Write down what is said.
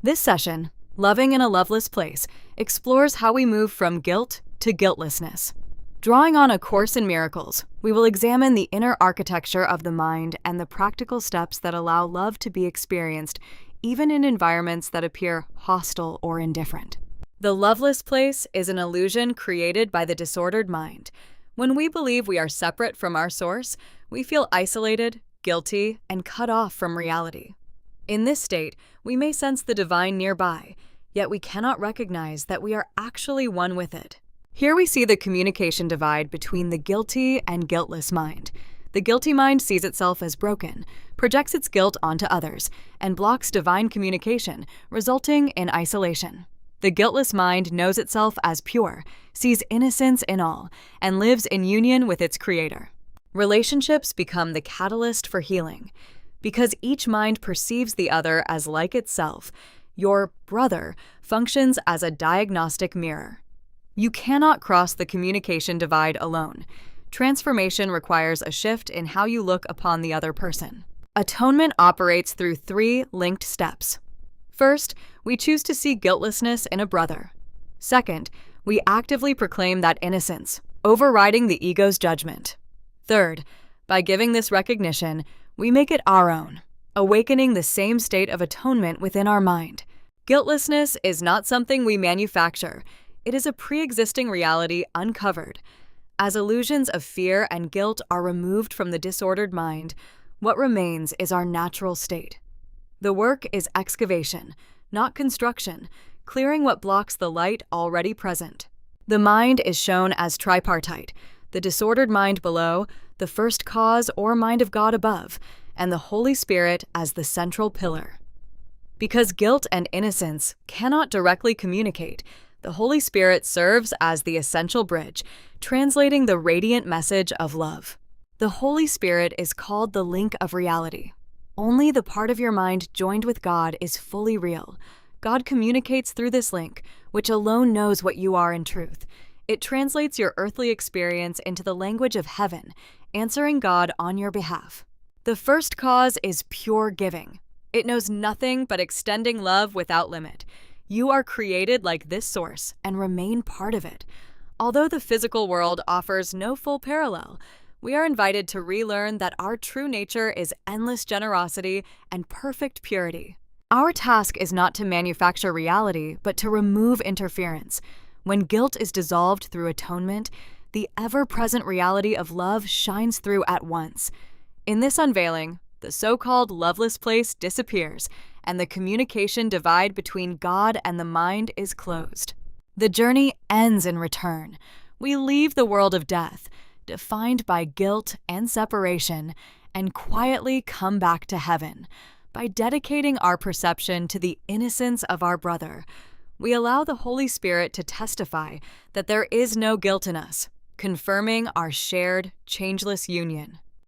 This session, Loving in a Loveless Place, explores how we move from guilt to guiltlessness. Drawing on A Course in Miracles, we will examine the inner architecture of the mind and the practical steps that allow love to be experienced even in environments that appear hostile or indifferent. The loveless place is an illusion created by the disordered mind. When we believe we are separate from our source, we feel isolated, guilty, and cut off from reality. In this state, we may sense the divine nearby, yet we cannot recognize that we are actually one with it. Here we see the communication divide between the guilty and guiltless mind. The guilty mind sees itself as broken, projects its guilt onto others, and blocks divine communication, resulting in isolation. The guiltless mind knows itself as pure, sees innocence in all, and lives in union with its creator. Relationships become the catalyst for healing. Because each mind perceives the other as like itself, your brother functions as a diagnostic mirror. You cannot cross the communication divide alone. Transformation requires a shift in how you look upon the other person. Atonement operates through 3 linked steps. First, we choose to see guiltlessness in a brother. Second, we actively proclaim that innocence, overriding the ego's judgment. Third, by giving this recognition, we make it our own, awakening the same state of atonement within our mind. Guiltlessness is not something we manufacture. It is a pre-existing reality uncovered. As illusions of fear and guilt are removed from the disordered mind, what remains is our natural state. The work is excavation, not construction, clearing what blocks the light already present. The mind is shown as tripartite, the disordered mind below, the first cause or mind of God above, and the Holy Spirit as the central pillar. Because guilt and innocence cannot directly communicate, the Holy Spirit serves as the essential bridge, translating the radiant message of love. The Holy Spirit is called the link of reality. Only the part of your mind joined with God is fully real. God communicates through this link, which alone knows what you are in truth. It translates your earthly experience into the language of heaven, answering God on your behalf. The first cause is pure giving. It knows nothing but extending love without limit. You are created like this source and remain part of it. Although the physical world offers no full parallel, we are invited to relearn that our true nature is endless generosity and perfect purity. Our task is not to manufacture reality, but to remove interference. When guilt is dissolved through atonement, the ever-present reality of love shines through at once. In this unveiling, the so-called loveless place disappears, and the communication divide between God and the mind is closed. The journey ends in return. We leave the world of death, defined by guilt and separation, and quietly come back to heaven. By dedicating our perception to the innocence of our brother, we allow the Holy Spirit to testify that there is no guilt in us, confirming our shared, changeless union.